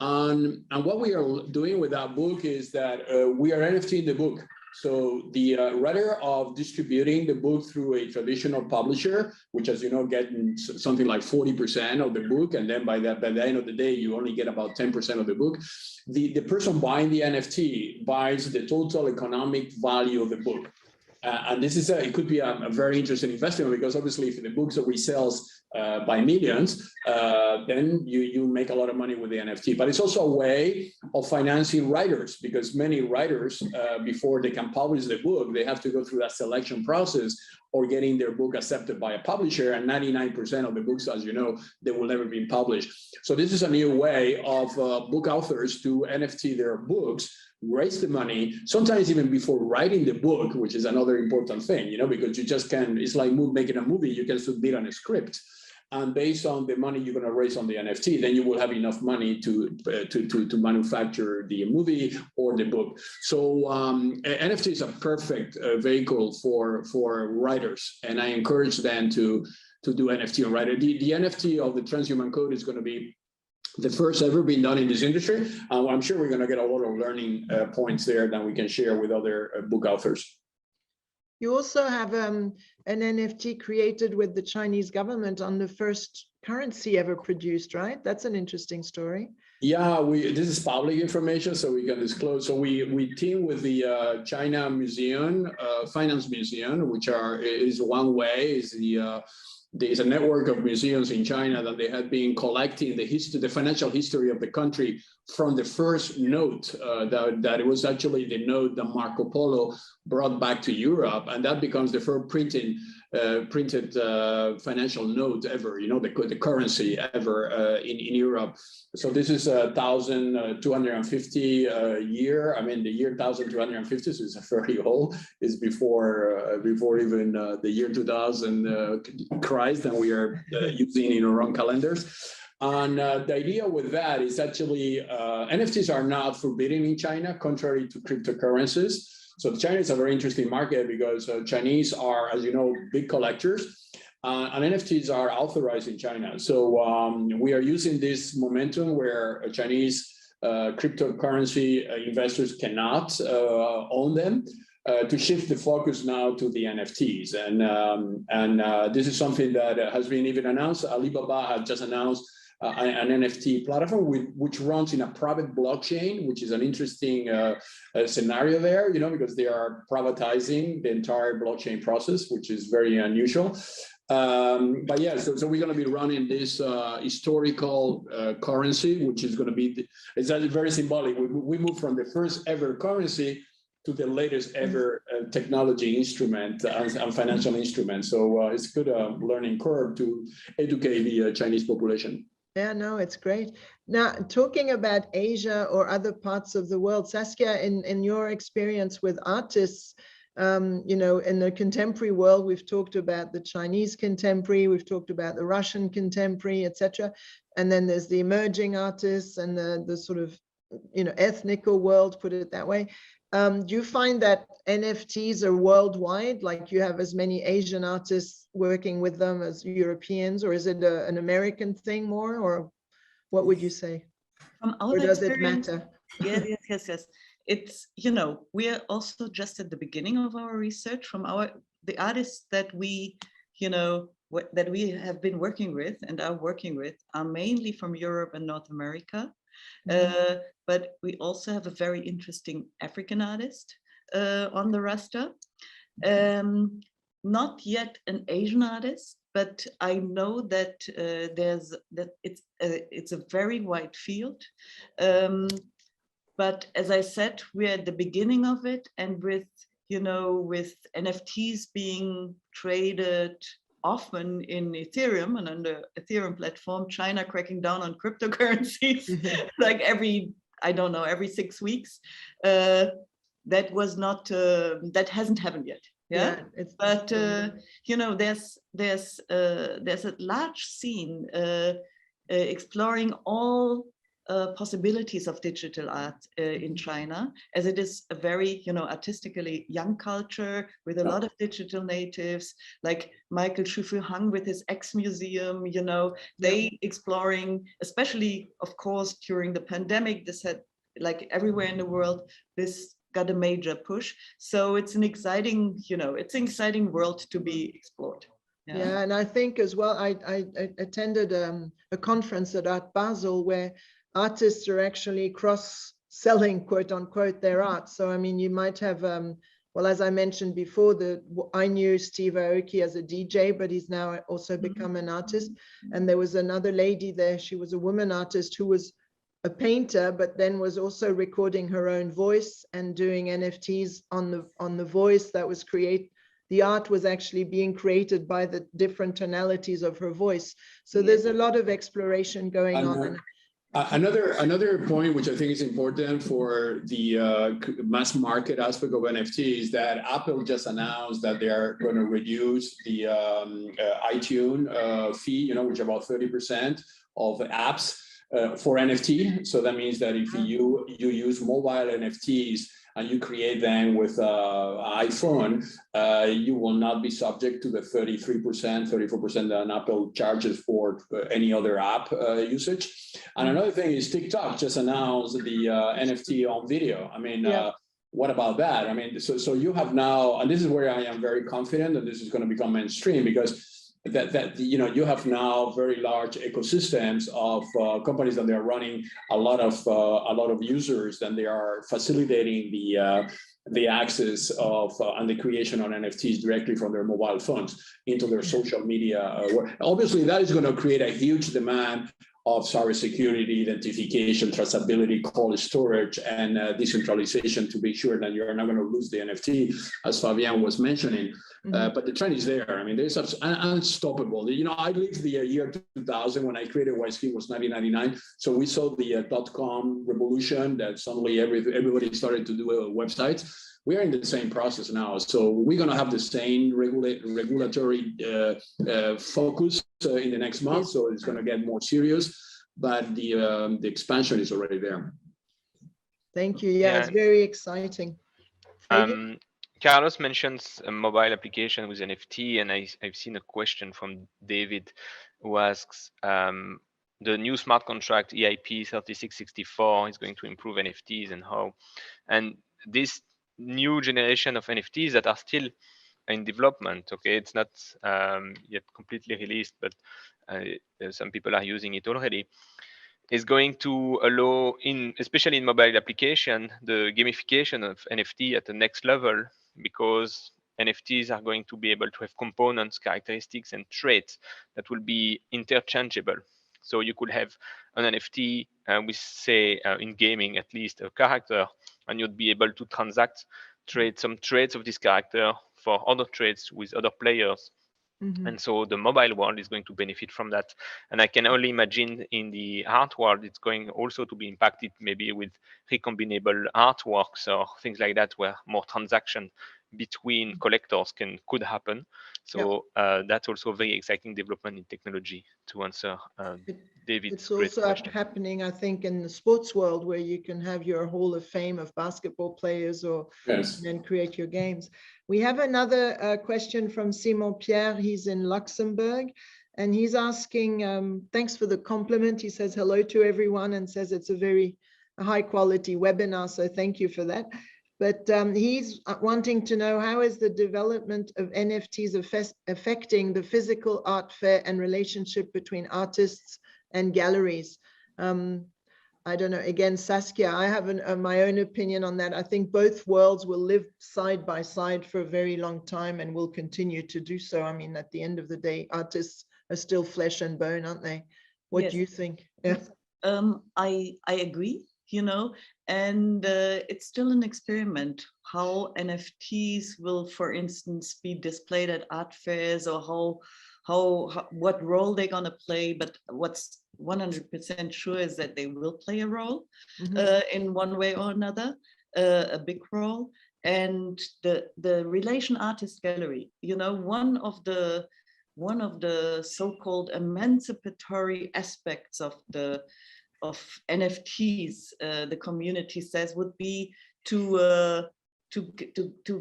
And what we are doing with that book is that we are NFTing the book. So the rather of distributing the book through a traditional publisher, which, as you know, getting something like 40% of the book, and then by the end of the day, you only get about 10% of the book. The person buying the NFT buys the total economic value of the book. And this is it could be a very interesting investment, because obviously if the books are resells by millions, then you make a lot of money with the NFT. But it's also a way of financing writers, because many writers, before they can publish the book, they have to go through that selection process or getting their book accepted by a publisher. And 99% of the books, as you know, they will never be published. So this is a new way of book authors to NFT their books, raise the money, sometimes even before writing the book, which is another important thing, because you just can, it's like making a movie, you can submit on a script. And based on the money you're going to raise on the NFT, then you will have enough money to manufacture the movie or the book. So NFT is a perfect vehicle for writers, and I encourage them to do NFT on writer. The NFT of the Transhuman Code is going to be the first ever being done in this industry. I'm sure we're going to get a lot of learning points there that we can share with other book authors. You also have an NFT created with the Chinese government on the first currency ever produced, right? That's an interesting story. Yeah, this is public information, so we can disclose. So we team with the China Museum, Finance Museum, which is one way, there's a network of museums in China that they have been collecting the financial history of the country from the first note that it was actually the note that Marco Polo brought back to Europe, and that becomes the first printed financial note ever, the currency ever in Europe. So this is 1,250 year. I mean, the year 1,250 is very old. It's before even the year 2000 Christ, and we are using in our own calendars. And the idea with that is actually NFTs are not forbidden in China, contrary to cryptocurrencies. So China is a very interesting market because Chinese are, as you know, big collectors, and NFTs are authorized in China. So we are using this momentum where Chinese cryptocurrency investors cannot own them to shift the focus now to the NFTs. And this is something that has been even announced. Alibaba has just announced an NFT platform which runs in a private blockchain, which is an interesting scenario there, because they are privatizing the entire blockchain process, which is very unusual. But yeah, so we're going to be running this historical currency, which is going to be, it's very symbolic. We moved from the first ever currency to the latest ever technology instrument and financial instrument. So it's a good learning curve to educate the Chinese population. Yeah, no, it's great. Now, talking about Asia or other parts of the world, Saskia, in your experience with artists, you know, in the contemporary world, we've talked about the Chinese contemporary, we've talked about the Russian contemporary, etc. And then there's the emerging artists and the sort of, you know, ethnical world, put it that way. Do you find that NFTs are worldwide, like you have as many Asian artists working with them as Europeans, or is it an American thing more, or what would you say? From our Or does it experience, matter? yes. It's, you know, we are also just at the beginning of our research. From the artists that we, you know, that we have been working with and are working with are mainly from Europe and North America. But we also have a very interesting African artist on the roster. Not yet an Asian artist, but I know that it's a very wide field. But as I said, we're at the beginning of it, and with, you know, with NFTs being traded often in Ethereum and on the Ethereum platform, China cracking down on cryptocurrencies like every 6 weeks. That was not, that hasn't happened yet. Yeah, but you know, there's a large scene exploring all possibilities of digital art in China, as it is a very, you know, artistically young culture with a lot of digital natives, like Michael Shufu-Hang with his X Museum, you know, they exploring, especially, of course, during the pandemic, this had, like everywhere in the world, this got a major push. So it's an exciting, you know, it's an exciting world to be explored. Yeah, and I think as well, I attended a conference at Art Basel where artists are actually cross-selling, quote unquote, their art. So, I mean, you might have, well, as I mentioned before, I knew Steve Aoki as a DJ, but he's now also become an artist. And there was another lady there, she was a woman artist who was a painter, but then was also recording her own voice and doing NFTs on the voice that was created. The art was actually being created by the different tonalities of her voice. So there's a lot of exploration going on. Another point which I think is important for the mass market aspect of NFTs, that Apple just announced that they are going to reduce the iTunes fee, you know, which is about 30% of apps for NFT. So that means that if you use mobile NFTs and you create them with iPhone, you will not be subject to the 34% that Apple charges for any other app usage. And another thing is TikTok just announced the NFT on video. I mean, what about that? I mean, so you have now, and this is where I am very confident that this is going to become mainstream, because that you know, you have now very large ecosystems of companies that they are running a lot of users, and they are facilitating the access of and the creation on NFTs directly from their mobile phones into their social media. Obviously, that is going to create a huge demand of cybersecurity, identification, traceability, cold storage, and decentralization to be sure that you're not going to lose the NFT, as Fabian was mentioning. But the trend is there. I mean, there's unstoppable. You know, I lived the year 2000 when I created WISeKEY, was 1999. So we saw the .com revolution, that suddenly everybody started to do websites. We are in the same process now. So we're going to have the same regulatory focus in the next month. So it's going to get more serious, but the expansion is already there. Thank you. Yeah, it's very exciting. Carlos mentions a mobile application with NFT, and I've seen a question from David who asks, the new smart contract EIP 3664 is going to improve NFTs and how? And this new generation of NFTs that are still in development, okay, it's not yet completely released, but some people are using it already, is going to allow, especially in mobile application, the gamification of NFT at the next level, because NFTs are going to be able to have components, characteristics, and traits that will be interchangeable. So you could have an NFT with, say, in gaming at least, a character, and you'd be able to transact trade some traits of this character for other traits with other players. And so the mobile world is going to benefit from that. And I can only imagine in the art world, it's going also to be impacted maybe with recombinable artworks or things like that, where more transaction between collectors could happen. So that's also a very exciting development in technology, to answer David's great also question. happening, I think, in the sports world, where you can have your Hall of Fame of basketball players, or and then create your games. We have another question from Simon Pierre. He's in Luxembourg, and he's asking, thanks for the compliment. He says hello to everyone and says it's a very high quality webinar, so thank you for that. But he's wanting to know, how is the development of NFTs affecting the physical art fair and relationship between artists and galleries? I don't know, again, Saskia, I have my own opinion on that. I think both worlds will live side by side for a very long time and will continue to do so. I mean, at the end of the day, artists are still flesh and bone, aren't they? What do you think? Yeah. I agree, you know, and it's still an experiment how NFTs will, for instance, be displayed at art fairs, or what role they're going to play. But what's 100% sure is that they will play a role in one way or another, a big role. And the relation artist gallery, you know, one of the so-called emancipatory aspects of NFTs, the community says, would be to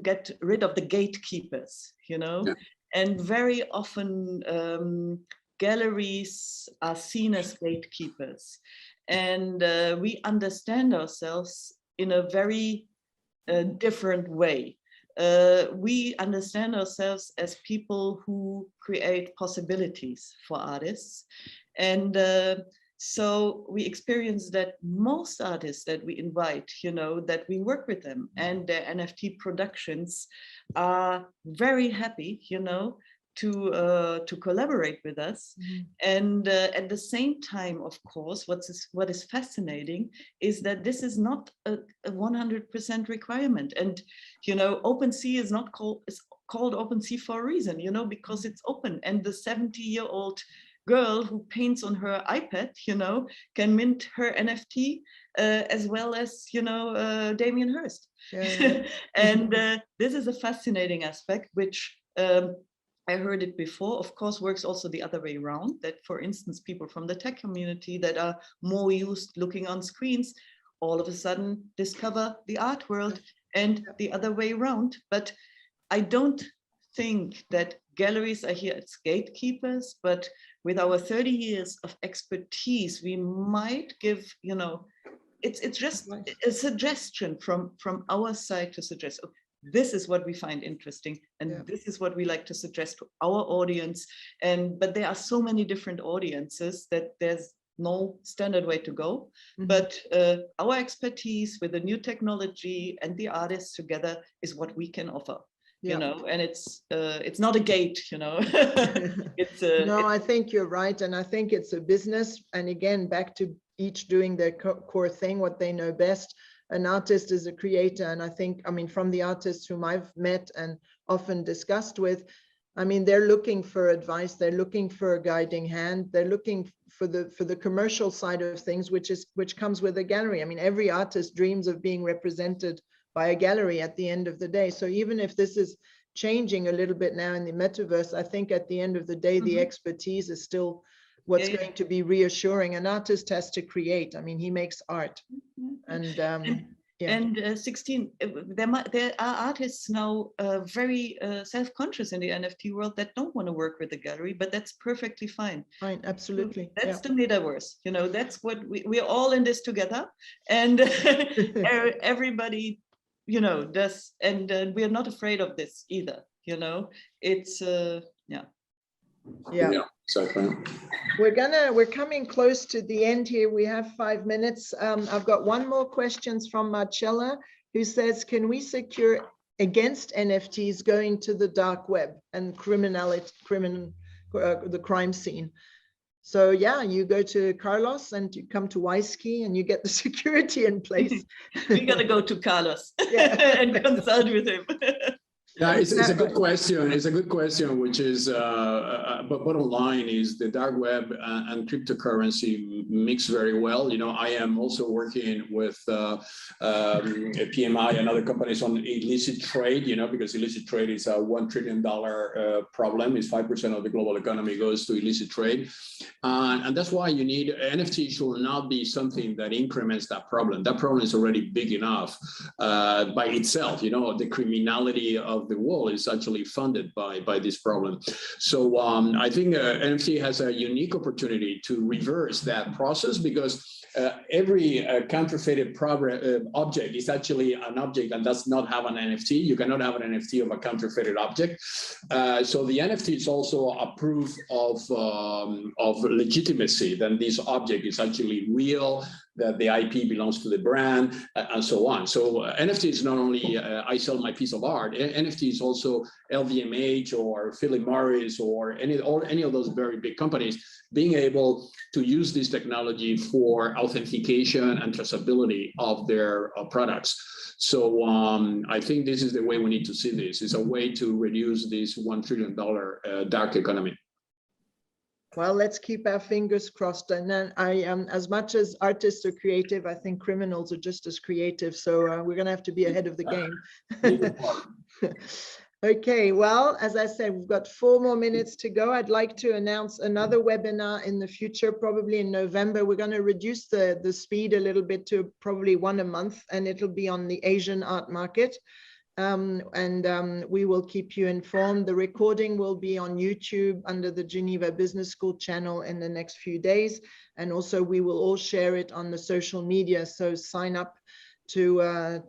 get rid of the gatekeepers, you know. And very often galleries are seen as gatekeepers, and we understand ourselves in a very different way. We understand ourselves as people who create possibilities for artists, and so we experience that most artists that we invite, you know, that we work with them and their NFT productions are very happy, you know, to collaborate with us. And at the same time, of course, what is fascinating is that this is not a 100% requirement. And, you know, OpenSea is not called OpenSea for a reason, you know, because it's open, and the 70-year-old girl who paints on her iPad, you know, can mint her NFT as well as, you know, Damien Hirst. And this is a fascinating aspect, which I heard it before, of course, works also the other way around, that, for instance, people from the tech community that are more used looking on screens all of a sudden discover the art world, and the other way around. But I don't think that galleries are here as gatekeepers, but with our 30 years of expertise, we might give, you know, it's just a suggestion from our side to suggest, oh, this is what we find interesting, and this is what we like to suggest to our audience. But there are so many different audiences that there's no standard way to go. But our expertise with the new technology and the artists together is what we can offer. You know, and it's not a gate, you know. I think you're right, and I think it's a business. And again, back to each doing their core thing, what they know best. An artist is a creator, and I think, I mean, from the artists whom I've met and often discussed with, I mean, they're looking for advice, they're looking for a guiding hand, they're looking for the commercial side of things, which comes with a gallery. I mean, every artist dreams of being represented by a gallery at the end of the day. So even if this is changing a little bit now in the metaverse, I think at the end of the day, the expertise is still what's going to be reassuring. An artist has to create. I mean, he makes art. And Sixtine, there are artists now very self-conscious in the NFT world that don't want to work with the gallery, but that's perfectly fine. Fine, absolutely. That's the metaverse, you know, that's what we're all in this together, and everybody, you know, does, and we're not afraid of this either, you know. It's exactly. We're coming close to the end here. We have 5 minutes. I've got one more question from Marcella, who says, can we secure against NFTs going to the dark web and the crime scene? So yeah, you go to Carlos and you come to WISeKEY and you get the security in place. We gotta go to Carlos Yeah. and consult with him. Yeah, it's a good question. It's a good question, which is, but bottom line is the dark web and cryptocurrency mix very well. You know, I am also working with PMI and other companies on illicit trade, you know, because illicit trade is a $1 trillion problem. It's 5% of the global economy goes to illicit trade. And that's why you need, NFT should not be something that increments that problem. That problem is already big enough by itself. You know, the criminality of the world is actually funded by this problem. So I think NFT has a unique opportunity to reverse that process, because every counterfeited object is actually an object that does not have an NFT. You cannot have an NFT of a counterfeited object. So the NFT is also a proof of legitimacy, that this object is actually real, that the IP belongs to the brand, and so on. So NFT is not only I sell my piece of art. NFT is also LVMH or Philip Morris or any of those very big companies being able to use this technology for authentication and traceability of their products. So I think this is the way we need to see this. It's a way to reduce this $1 trillion dark economy. Well, let's keep our fingers crossed. And then as much as artists are creative, I think criminals are just as creative. So we're going to have to be ahead of the game. Okay, well, as I said, we've got 4 more minutes to go. I'd like to announce another webinar in the future, probably in November. We're going to reduce the speed a little bit to probably 1 a month, and it'll be on the Asian art market. We will keep you informed. The recording will be on YouTube under the Geneva Business School channel in the next few days. And also we will all share it on the social media. So sign up to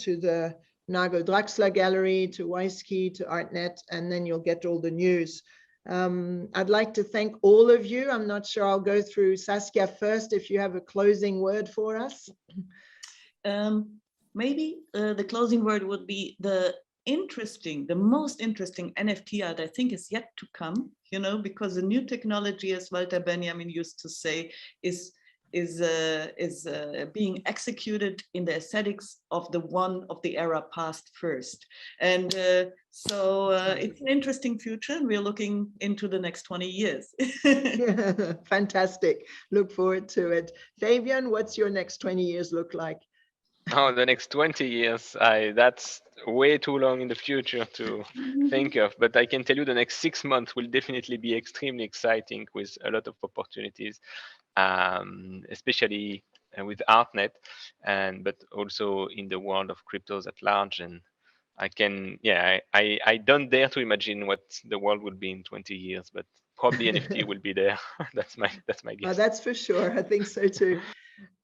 the Nagel Draxler Gallery, to WISeKEY, to Artnet, and then you'll get all the news. I'd like to thank all of you. I'm not sure, I'll go through Saskia first, if you have a closing word for us. Maybe the closing word would be the most interesting NFT art, I think, is yet to come, you know, because the new technology, as Walter Benjamin used to say, is being executed in the aesthetics of the era past first. And so it's an interesting future, and we're looking into the next 20 years. Yeah, fantastic. Look forward to it. Fabian, what's your next 20 years look like? Oh, the next 20 years, that's way too long in the future to think of. But I can tell you the next 6 months will definitely be extremely exciting, with a lot of opportunities, especially with Artnet, but also in the world of cryptos at large. And I don't dare to imagine what the world will be in 20 years, but probably NFT will be there. That's my guess. That's for sure. I think so too.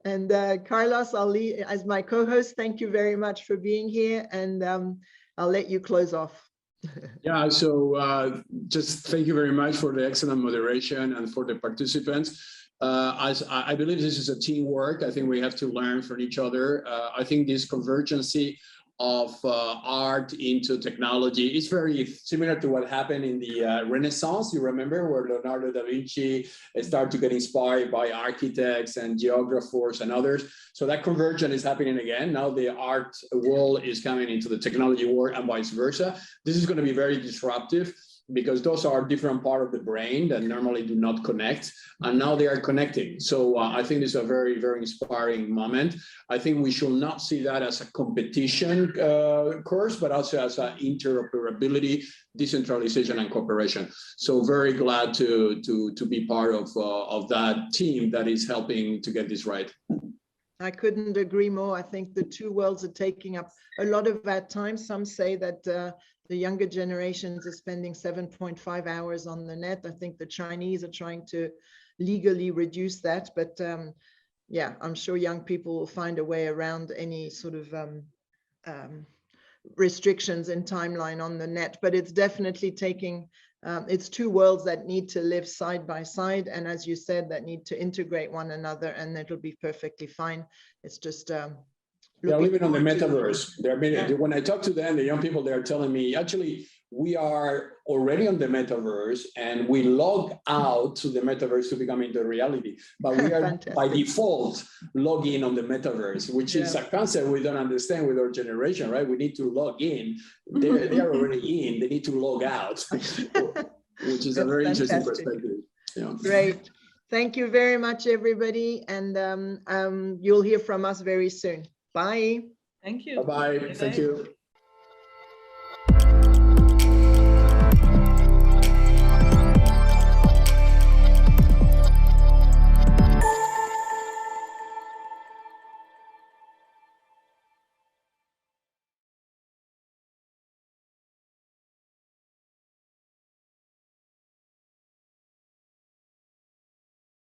And Carlos, I'll leave as my co-host. Thank you very much for being here, and I'll let you close off. Yeah, so just thank you very much for the excellent moderation and for the participants. As I believe this is a teamwork. I think we have to learn from each other. I think this convergence of art into technology is very similar to what happened in the Renaissance. You remember, where Leonardo da Vinci started to get inspired by architects and geographers and others. So that convergence is happening again. Now the art world is coming into the technology world, and vice versa. This is going to be very disruptive, because those are different part of the brain that normally do not connect, and now they are connecting. So I think this is a very, very inspiring moment. I think we should not see that as a competition course, but also as an interoperability, decentralization, and cooperation. So very glad to be part of that team that is helping to get this right. I couldn't agree more. I think the two worlds are taking up a lot of our time. Some say that the younger generations are spending 7.5 hours on the net. I think the Chinese are trying to legally reduce that, but yeah, I'm sure young people will find a way around any sort of restrictions in timeline on the net. But it's definitely taking, it's two worlds that need to live side by side, and as you said, that need to integrate one another, and it'll be perfectly fine. It's just they're living on the metaverse. When I talk to them, the young people, they're telling me, actually, we are already on the metaverse and we log out to the metaverse to become into reality, but we are by default log in on the metaverse, which is a concept we don't understand with our generation, right? We need to log in. They are already in, they need to log out, which is a very interesting perspective. Yeah. Great. Thank you very much, everybody. And you'll hear from us very soon. Bye. Thank you. Bye-bye. Thank you.